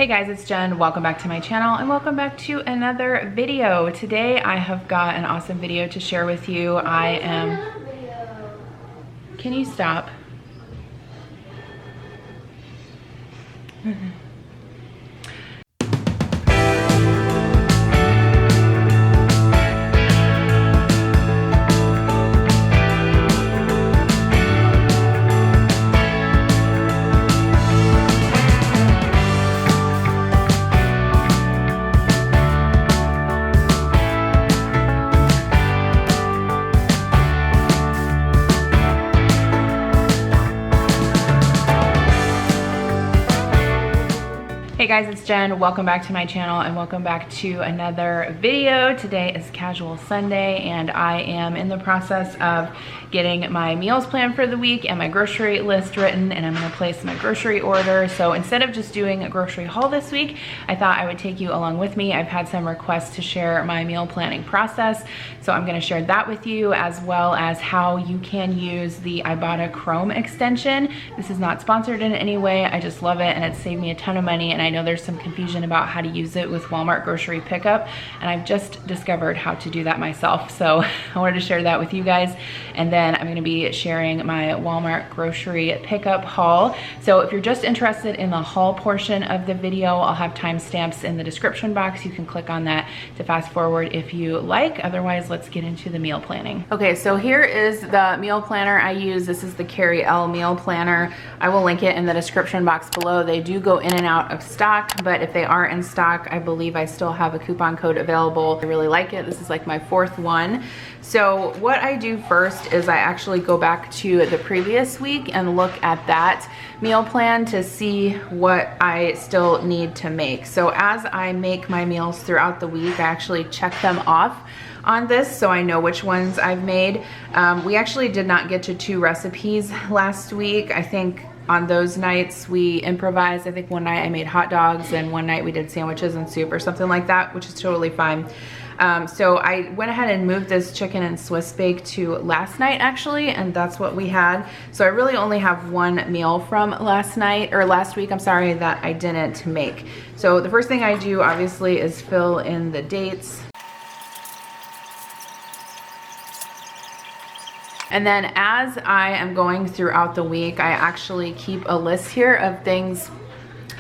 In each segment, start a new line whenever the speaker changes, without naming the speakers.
Hey guys, it's Jen. Welcome back to my channel and welcome back to another video. Today I have got an awesome video to share with you. Can you stop? Hey guys, it's Jen. Welcome back to my channel and welcome back to another video. Today is Casual Sunday and I am in the process of getting my meals planned for the week and my grocery list written, and I'm gonna place my grocery order. So instead of just doing a grocery haul this week, I thought I would take you along with me. I've had some requests to share my meal planning process, so I'm gonna share that with you, as well as how you can use the Ibotta Chrome extension. This is not sponsored in any way. I just love it and it's saved me a ton of money, and I know there's some confusion about how to use it with Walmart grocery pickup, and I've just discovered how to do that myself. So I wanted to share that with you guys, and then I'm gonna be sharing my Walmart grocery pickup haul. So if you're just interested in the haul portion of the video, I'll have timestamps in the description box. You can click on that to fast forward if you like. Otherwise, let's get into the meal planning. Okay, so here is the meal planner I use. This is the Carrie L meal planner. I will link it in the description box below. They do go in and out of stock, but if they are in stock, I believe I still have a coupon code available. I really like it. This is like my fourth one. So what I do first is I actually go back to the previous week and look at that meal plan to see what I still need to make. So as I make my meals throughout the week, I actually check them off on this so I know which ones I've made. We actually did not get to 2 recipes last week. I think on those nights we improvised. I think one night I made hot dogs and one night we did sandwiches and soup or something like that, which is totally fine. So I went ahead and moved this chicken and Swiss bake to last night actually, and that's what we had. So I really only have one meal from last week, I'm sorry, that I didn't make. So the first thing I do obviously is fill in the dates. And then as I am going throughout the week, I actually keep a list here of things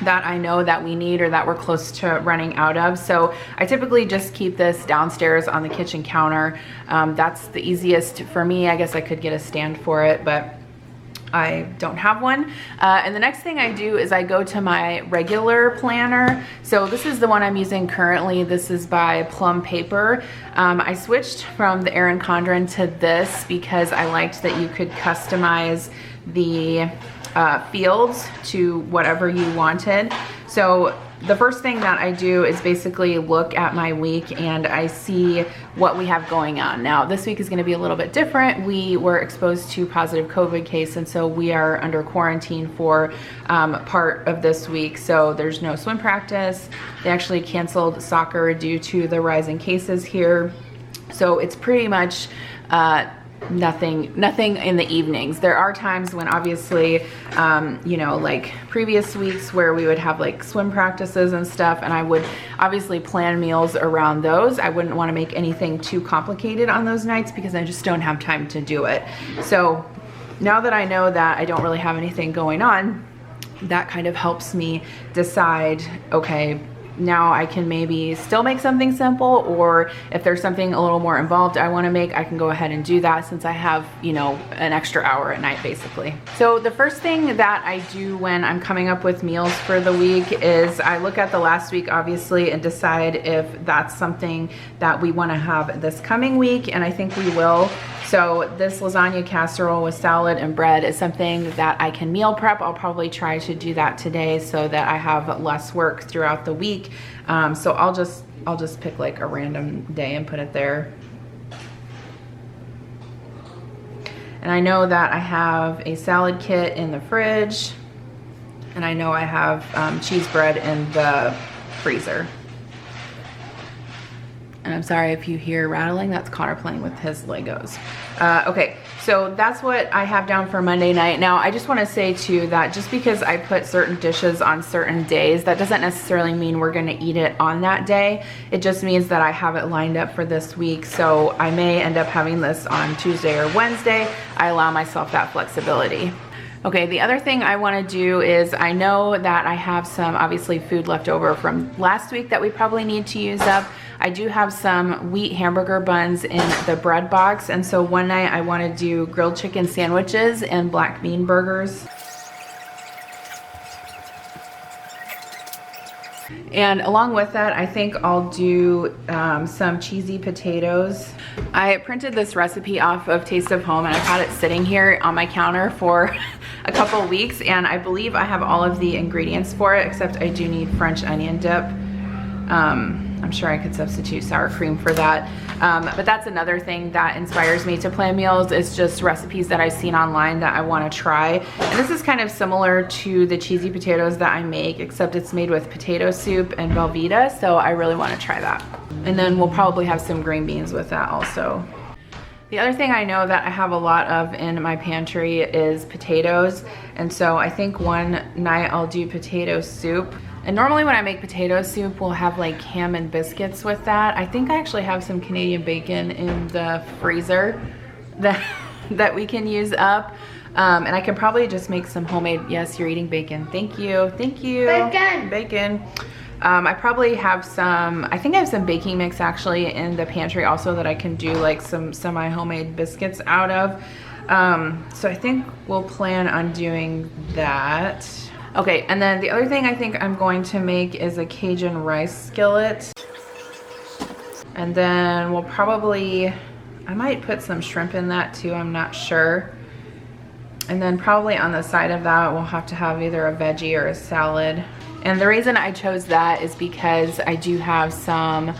that I know that we need or that we're close to running out of. So I typically just keep this downstairs on the kitchen counter. That's the easiest for me. I guess I could get a stand for it, but I don't have one. And the next thing I do is I go to my regular planner. So this is the one I'm using currently. This is by Plum Paper. I switched from the Erin Condren to this because I liked that you could customize the fields to whatever you wanted. So the first thing that I do is basically look at my week and I see what we have going on. Now, this week is going to be a little bit different. We were exposed to positive COVID case, and so we are under quarantine for part of this week. So there's no swim practice. They actually canceled soccer due to the rising cases here. So it's pretty much nothing in the evenings. There are times when obviously, you know, like previous weeks where we would have like swim practices and stuff, and I would obviously plan meals around those. I wouldn't want to make anything too complicated on those nights because I just don't have time to do it. So now that I know that I don't really have anything going on, that kind of helps me decide, okay, now I can maybe still make something simple, or if there's something a little more involved I want to make, I can go ahead and do that since I have, you know, an extra hour at night basically. So the first thing that I do when I'm coming up with meals for the week is I look at the last week obviously and decide if that's something that we want to have this coming week, and I think we will. So this lasagna casserole with salad and bread is something that I can meal prep. I'll probably try to do that today so that I have less work throughout the week. So I'll just pick like a random day and put it there. And I know that I have a salad kit in the fridge, and I know I have cheese bread in the freezer. And I'm sorry if you hear rattling, that's Connor playing with his Legos. Okay, So that's what I have down for Monday night. Now, I just want to say too that just because I put certain dishes on certain days, that doesn't necessarily mean we're going to eat it on that day. It just means that I have it lined up for this week. So I may end up having this on Tuesday or Wednesday. I allow myself that flexibility. Okay, the other thing I want to do is, I know that I have some obviously food left over from last week that we probably need to use up. I do have some wheat hamburger buns in the bread box, and so one night I want to do grilled chicken sandwiches and black bean burgers. And along with that, I think I'll do some cheesy potatoes. I printed this recipe off of Taste of Home, and I've had it sitting here on my counter for a couple weeks, and I believe I have all of the ingredients for it, except I do need French onion dip. I'm sure I could substitute sour cream for that. But that's another thing that inspires me to plan meals, is just recipes that I've seen online that I want to try. And this is kind of similar to the cheesy potatoes that I make, except it's made with potato soup and Velveeta, so I really want to try that. And then we'll probably have some green beans with that also. The other thing I know that I have a lot of in my pantry is potatoes, and so I think one night I'll do potato soup. And normally when I make potato soup, we'll have like ham and biscuits with that. I think I actually have some Canadian bacon in the freezer that we can use up. And I can probably just make some homemade, yes, you're eating bacon. Thank you, thank you.
Bacon.
Bacon. I probably have some, I think I have some baking mix actually in the pantry also that I can do like some semi-homemade biscuits out of. So I think we'll plan on doing that. Okay, and then the other thing I think I'm going to make is a Cajun rice skillet. And then we'll probably, I might put some shrimp in that too, I'm not sure. And then probably on the side of that, we'll have to have either a veggie or a salad. And the reason I chose that is because I do have some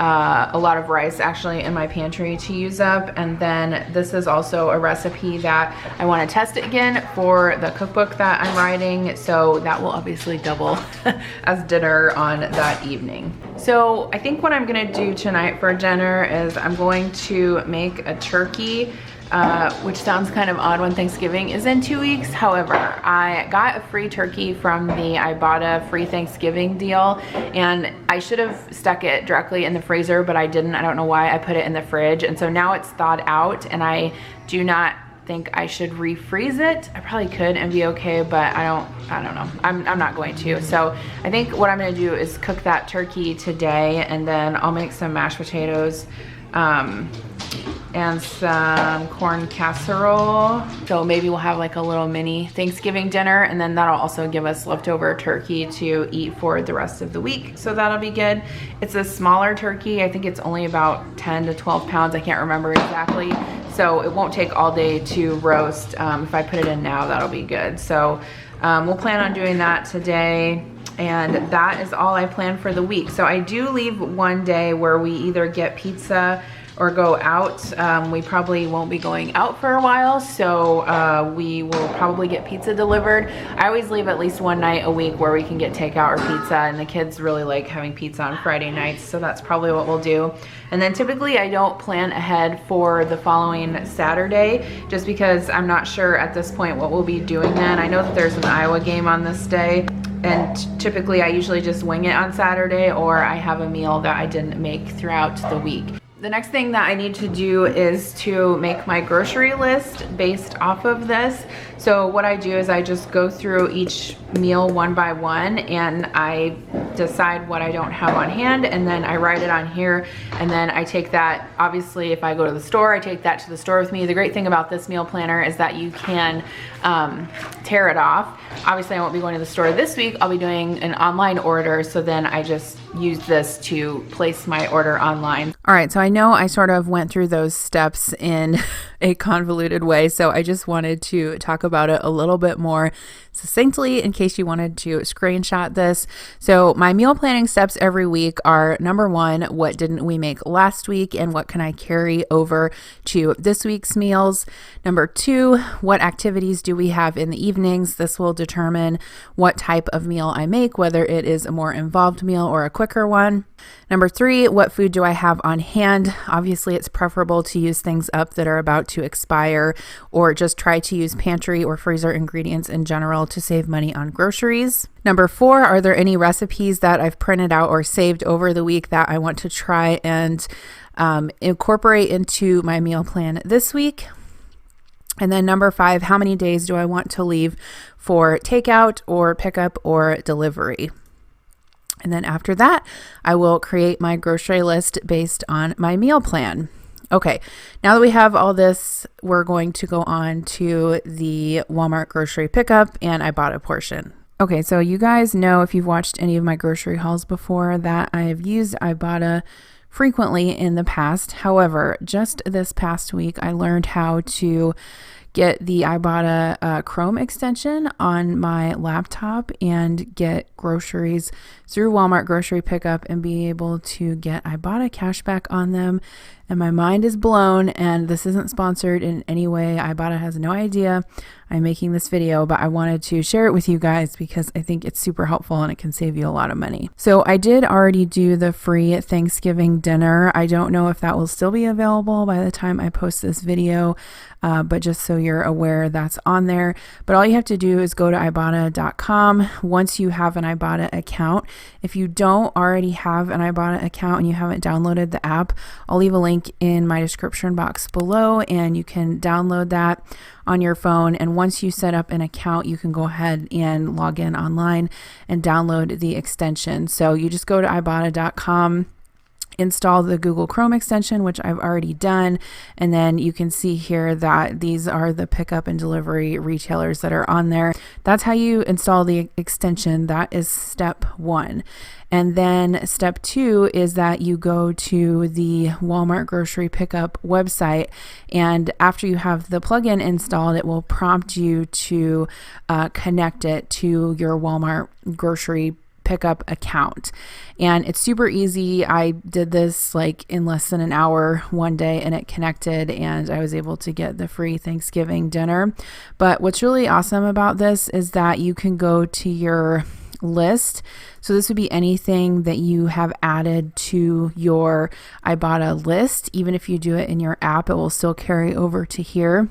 a lot of rice actually in my pantry to use up, and then this is also a recipe that I want to test it again for the cookbook that I'm writing, so that will obviously double as dinner on that evening. So I think what I'm gonna do tonight for dinner is I'm going to make a turkey, which sounds kind of odd when Thanksgiving is in 2 weeks. However, I got a free turkey from the Ibotta free Thanksgiving deal, and I should have stuck it directly in the freezer, but I didn't. I don't know why. I put it in the fridge, and so now it's thawed out, and I do not think I should refreeze it. I probably could and be okay, but I don't know. I'm not going to. So I think what I'm gonna do is cook that turkey today, and then I'll make some mashed potatoes, and some corn casserole. So maybe we'll have like a little mini Thanksgiving dinner, and then that'll also give us leftover turkey to eat for the rest of the week. So that'll be good. It's a smaller turkey. I think it's only about 10 to 12 pounds. I can't remember exactly. So it won't take all day to roast. If I put it in now, that'll be good. So we'll plan on doing that today. And that is all I plan for the week. So I do leave one day where we either get pizza or go out. We probably won't be going out for a while, so we will probably get pizza delivered. I always leave at least one night a week where we can get takeout or pizza, and the kids really like having pizza on Friday nights, so that's probably what we'll do. And then typically I don't plan ahead for the following Saturday, just because I'm not sure at this point what we'll be doing then. I know that there's an Iowa game on this day, and typically I usually just wing it on Saturday, or I have a meal that I didn't make throughout the week. The next thing that I need to do is to make my grocery list based off of this. So what I do is I just go through each meal one by one, and I decide what I don't have on hand, and then I write it on here, and then I take that, obviously if I go to the store, I take that to the store with me. The great thing about this meal planner is that you can tear it off. Obviously I won't be going to the store this week. I'll be doing an online order, so then I just use this to place my order online. All right, so I know I sort of went through those steps in a convoluted way, so I just wanted to talk about it a little bit more succinctly in case you wanted to screenshot this. So my meal planning steps every week are: number one, what didn't we make last week and what can I carry over to this week's meals? Number two, what activities do we have in the evenings? This will determine what type of meal I make, whether it is a more involved meal or a quicker one. Number three, what food do I have on hand? Obviously, it's preferable to use things up that are about to expire, or just try to use pantry or freezer ingredients in general to save money on groceries. Number 4, are there any recipes that I've printed out or saved over the week that I want to try and incorporate into my meal plan this week? And then number 5, how many days do I want to leave for takeout or pickup or delivery? And then after that, I will create my grocery list based on my meal plan. Okay, now that we have all this, we're going to go on to the Walmart grocery pickup and Ibotta portion. Okay, so you guys know, if you've watched any of my grocery hauls before, that I've used Ibotta frequently in the past. However, just this past week, I learned how to get the Ibotta Chrome extension on my laptop and get groceries through Walmart grocery pickup and be able to get Ibotta cashback on them. And my mind is blown, and this isn't sponsored in any way. Ibotta has no idea I'm making this video, but I wanted to share it with you guys because I think it's super helpful and it can save you a lot of money. So I did already do the free Thanksgiving dinner. I don't know if that will still be available by the time I post this video, but just so you're aware, that's on there. But all you have to do is go to Ibotta.com once you have an Ibotta account. If you don't already have an Ibotta account and you haven't downloaded the app, I'll leave a link in my description box below, and you can download that on your phone. And once you set up an account, you can go ahead and log in online and download the extension. So you just go to Ibotta.com, install the Google Chrome extension, which I've already done. And then you can see here that these are the pickup and delivery retailers that are on there. That's how you install the extension. That is step 1. And then step 2 is that you go to the Walmart grocery pickup website, and after you have the plugin installed, it will prompt you to connect it to your Walmart grocery pickup account. And it's super easy. I did this like in less than an hour one day, and it connected, and I was able to get the free Thanksgiving dinner. But what's really awesome about this is that you can go to your list. So this would be anything that you have added to your Ibotta list. Even if you do it in your app, it will still carry over to here.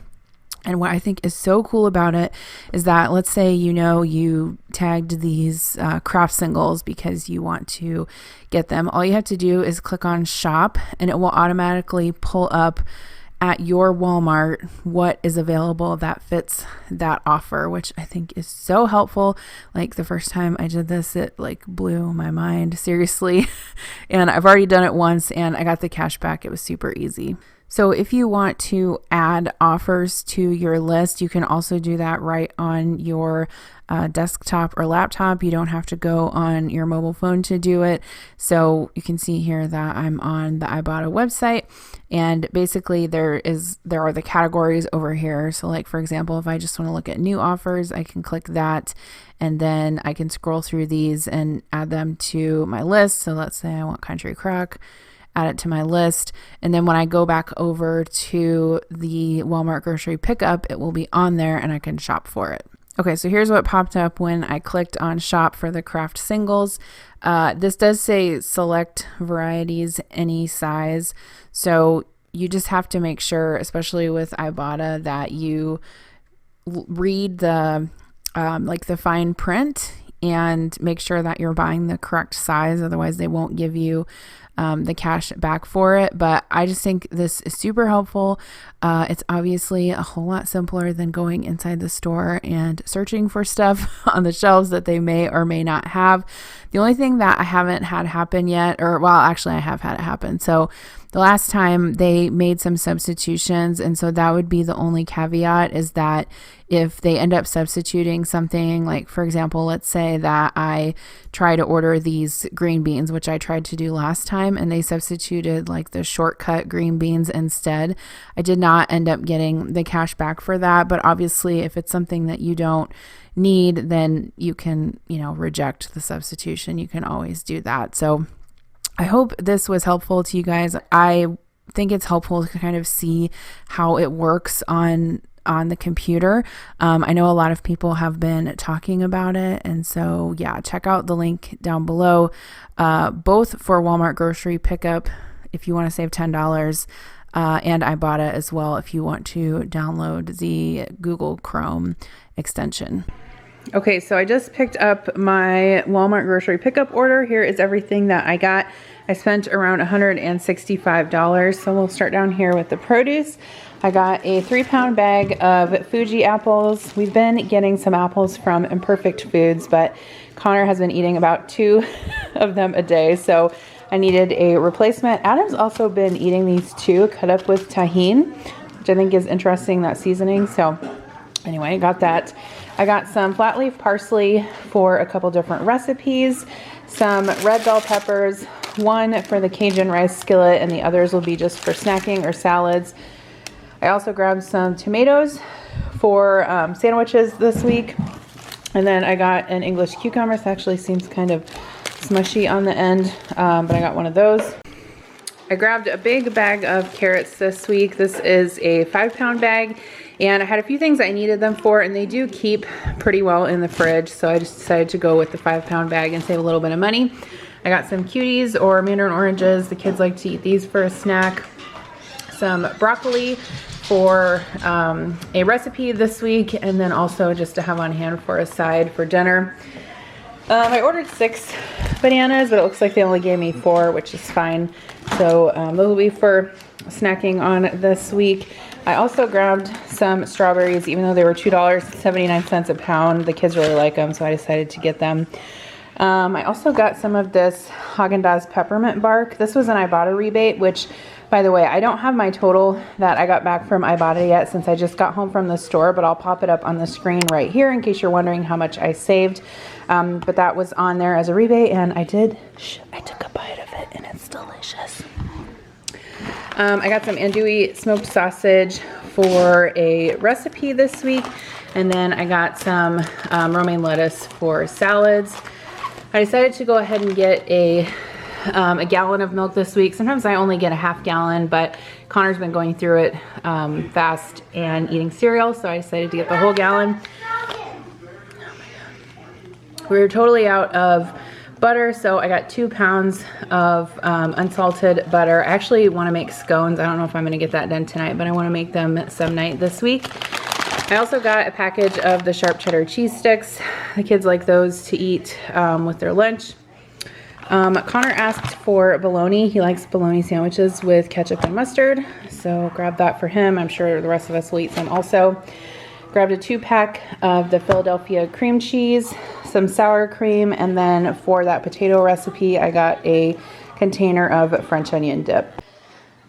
And what I think is so cool about it is that, let's say, you tagged these craft singles because you want to get them. All you have to do is click on shop, and it will automatically pull up at your Walmart what is available that fits that offer, which I think is so helpful. Like the first time I did this, it like blew my mind, seriously. And I've already done it once and I got the cash back. It was super easy. So if you want to add offers to your list, you can also do that right on your desktop or laptop. You don't have to go on your mobile phone to do it. So you can see here that I'm on the Ibotta website, and basically there are the categories over here. So like, for example, if I just want to look at new offers, I can click that, and then I can scroll through these and add them to my list. So let's say I want country crock, add it to my list. And then when I go back over to the Walmart grocery pickup, it will be on there and I can shop for it. Okay, so here's what popped up when I clicked on shop for the craft singles. This does say select varieties, any size. So you just have to make sure, especially with Ibotta, that you read the the fine print and make sure that you're buying the correct size. Otherwise, they won't give you the cash back for it. But I just think this is super helpful. It's obviously a whole lot simpler than going inside the store and searching for stuff on the shelves that they may or may not have. The only thing that I haven't had happen yet, actually I have had it happen. So the last time they made some substitutions, and so that would be the only caveat, is that if they end up substituting something, like for example, let's say that I try to order these green beans, which I tried to do last time, and they substituted like the shortcut green beans instead. I did not end up getting the cash back for that, but obviously if it's something that you don't need, then you can, reject the substitution. You can always do that. So I hope this was helpful to you guys. I think it's helpful to kind of see how it works on the computer. I know a lot of people have been talking about it. And so, yeah, check out the link down below, both for Walmart grocery pickup if you want to save $10, and Ibotta as well if you want to download the Google Chrome extension. Okay, so I just picked up my Walmart grocery pickup order. Here is everything that I got. I spent around $165, so we'll start down here with the produce. I got a 3-pound bag of Fuji apples. We've been getting some apples from Imperfect Foods, but Connor has been eating about 2 of them a day, so I needed a replacement. Adam's also been eating these too, cut up with tahini, which I think is interesting, that seasoning. So anyway, I got that. I got some flat leaf parsley for a couple different recipes, some red bell peppers, one for the Cajun rice skillet, and the others will be just for snacking or salads. I also grabbed some tomatoes for sandwiches this week. And then I got an English cucumber. This actually seems kind of smushy on the end, but I got one of those. I grabbed a big bag of carrots this week. This is a 5-pound bag, and I had a few things I needed them for, and they do keep pretty well in the fridge, so I just decided to go with the 5-pound bag and save a little bit of money. I got some cuties or mandarin oranges. The kids like to eat these for a snack. Some broccoli for a recipe this week, and then also just to have on hand for a side for dinner. I ordered 6 bananas, but it looks like they only gave me 4, which is fine. So those will be for snacking on this week. I also grabbed some strawberries, even though they were $2.79 a pound. The kids really like them, so I decided to get them. I also got some of this Haagen-Dazs peppermint bark. This was an Ibotta rebate, which, by the way, I don't have my total that I got back from Ibotta yet since I just got home from the store, but I'll pop it up on the screen right here in case you're wondering how much I saved. But that was on there as a rebate, and I took a bite of it, and it's delicious. I got some andouille smoked sausage for a recipe this week, and then I got some romaine lettuce for salads. I decided to go ahead and get a gallon of milk this week. Sometimes I only get a half gallon, but Connor's been going through it fast and eating cereal, so I decided to get the whole gallon. We were totally out of butter, so I got 2 pounds of unsalted butter. I actually want to make scones. I don't know if I'm going to get that done tonight, but I want to make them some night this week. I also got a package of the sharp cheddar cheese sticks. The kids like those to eat with their lunch. Connor asked for bologna. He likes bologna sandwiches with ketchup and mustard, so grab that for him. I'm sure the rest of us will eat some also. Grabbed a 2-pack of the Philadelphia cream cheese, some sour cream, and then for that potato recipe, I got a container of French onion dip.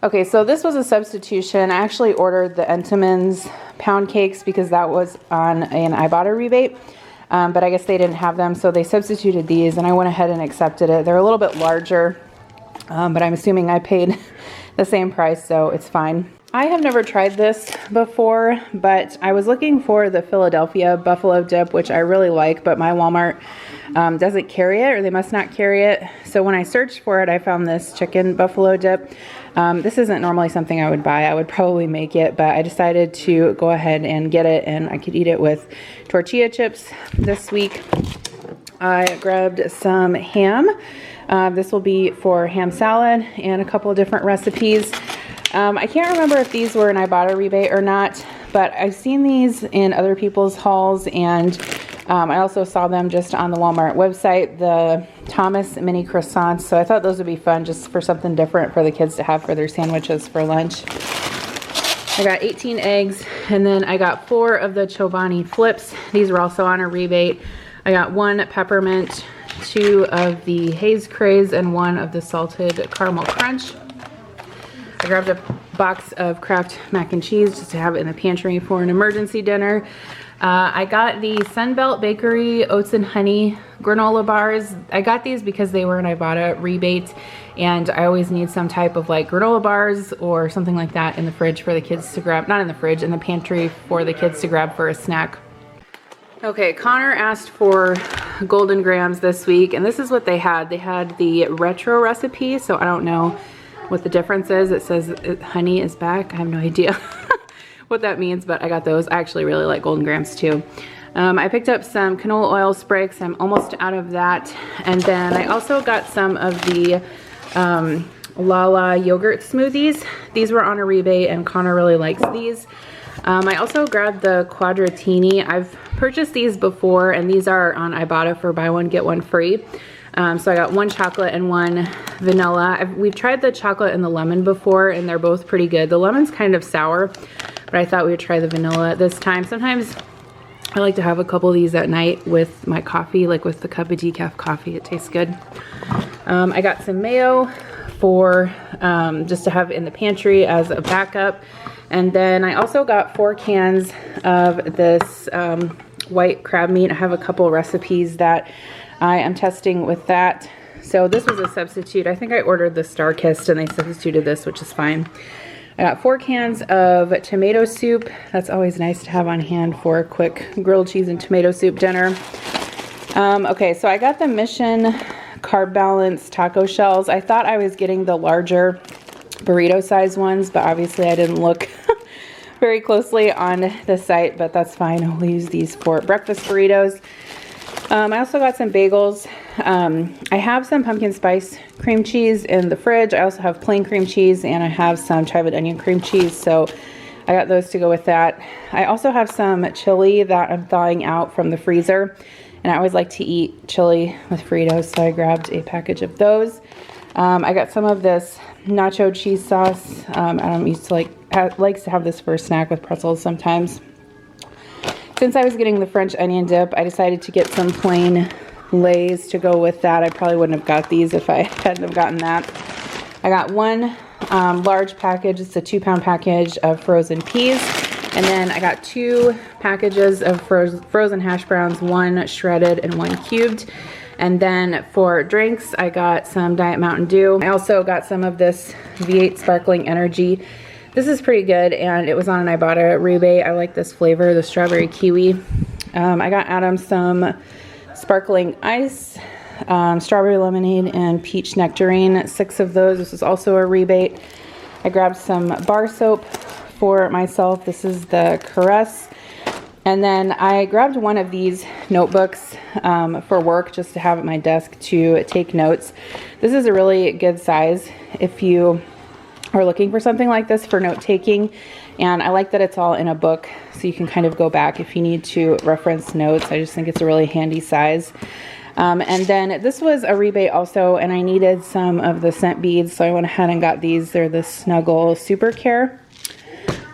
Okay, so this was a substitution. I actually ordered the Entenmann's pound cakes because that was on an Ibotta rebate. But I guess they didn't have them, so they substituted these, and I went ahead and accepted it. They're a little bit larger, but I'm assuming I paid the same price, so it's fine. I have never tried this before, but I was looking for the Philadelphia buffalo dip, which I really like, but my Walmart doesn't carry it, or they must not carry it. So when I searched for it, I found this chicken buffalo dip. This isn't normally something I would buy. I would probably make it, but I decided to go ahead and get it, and I could eat it with tortilla chips this week. I grabbed some ham. This will be for ham salad and a couple of different recipes. I can't remember if these were an Ibotta rebate or not, but I've seen these in other people's hauls, and I also saw them just on the Walmart website, the Thomas mini croissants, so I thought those would be fun just for something different for the kids to have for their sandwiches for lunch. I got 18 eggs, and then I got 4 of the Chobani flips. These were also on a rebate. I got 1 peppermint, 2 of the Haze Craze, and 1 of the salted caramel crunch. I grabbed a box of Kraft mac and cheese just to have it in the pantry for an emergency dinner. I got the Sunbelt Bakery oats and honey granola bars. I got these because they were an Ibotta rebate, and I always need some type of like granola bars or something like that in the fridge for the kids to grab. Not in the fridge, in the pantry for the kids to grab for a snack. Okay, Connor asked for Golden Grahams this week, and this is what they had. They had the retro recipe, so I don't know what the difference is. It says honey is back. I have no idea what that means, but I got those. I actually really like Golden Grahams too. I picked up some canola oil spray because I'm almost out of that. And then I also got some of the Lala yogurt smoothies. These were on a rebate and Connor really likes these. I also grabbed the Quadratini. I've purchased these before and these are on Ibotta for buy one, get one free. So I got one chocolate and one vanilla. We've tried the chocolate and the lemon before and they're both pretty good. The lemon's kind of sour, but I thought we would try the vanilla this time. Sometimes I like to have a couple of these at night with my coffee, like with the cup of decaf coffee. It tastes good. I got some mayo for just to have in the pantry as a backup. And then I also got 4 cans of this white crab meat. I have a couple recipes that I am testing with that. So this was a substitute. I think I ordered the Star-Kissed and they substituted this, which is fine. I got 4 cans of tomato soup. That's always nice to have on hand for a quick grilled cheese and tomato soup dinner. Okay, so I got the Mission Carb Balance taco shells. I thought I was getting the larger burrito size ones, but obviously I didn't look very closely on the site, but that's fine. I'll use these for breakfast burritos. I also got some bagels. I have some pumpkin spice cream cheese in the fridge. I also have plain cream cheese and I have some chive onion cream cheese, so I got those to go with that. I also have some chili that I'm thawing out from the freezer, and I always like to eat chili with Fritos, so I grabbed a package of those. I got some of this nacho cheese sauce. Adam used to likes to have this for a snack with pretzels sometimes. Since I was getting the French onion dip, I decided to get some plain Lay's to go with that. I probably wouldn't have got these if I hadn't have gotten that. I got one large package. It's a 2-pound package of frozen peas. And then I got 2 packages of frozen hash browns, 1 shredded and 1 cubed. And then for drinks, I got some Diet Mountain Dew. I also got some of this V8 Sparkling Energy. This is pretty good, and it was on an Ibotta rebate. I like this flavor, the strawberry kiwi. I got Adam some sparkling ice, strawberry lemonade, and peach nectarine. 6 of those. This is also a rebate. I grabbed some bar soap for myself. This is the Caress. And then I grabbed one of these notebooks for work just to have at my desk to take notes. This is a really good size if you are looking for something like this for note taking, and I like that it's all in a book so you can kind of go back if you need to reference notes. I just think it's a really handy size. And then this was a rebate also, and I needed some of the scent beads, so I went ahead and got these. They're the Snuggle Super Care.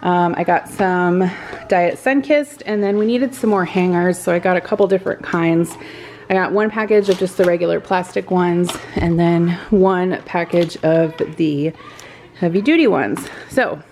I got some Diet Sunkissed, and then we needed some more hangers, so I got a couple different kinds. I got 1 package of just the regular plastic ones, and then 1 package of the heavy duty ones. So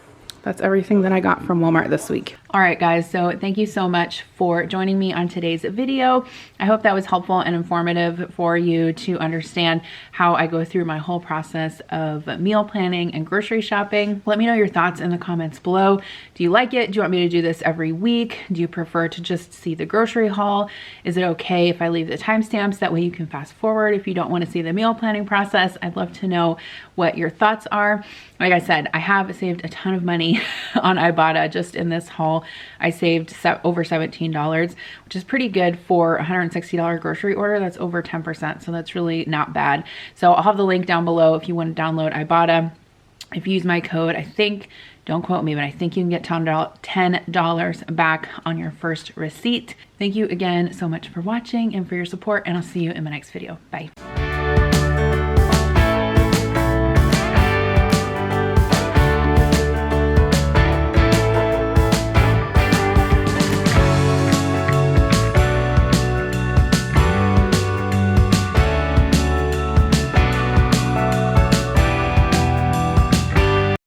that's everything that I got from Walmart this week. All right, guys, so thank you so much for joining me on today's video. I hope that was helpful and informative for you to understand how I go through my whole process of meal planning and grocery shopping. Let me know your thoughts in the comments below. Do you like it? Do you want me to do this every week? Do you prefer to just see the grocery haul? Is it okay if I leave the timestamps? That way you can fast forward if you don't want to see the meal planning process. I'd love to know what your thoughts are. Like I said, I have saved a ton of money on Ibotta just in this haul. I saved over $17, which is pretty good for a $160 grocery order. That's over 10%, so that's really not bad. So I'll have the link down below if you want to download Ibotta. If you use my code, I think, don't quote me, but I think you can get $10 back on your first receipt. Thank you again so much for watching and for your support, and I'll see you in my next video. Bye.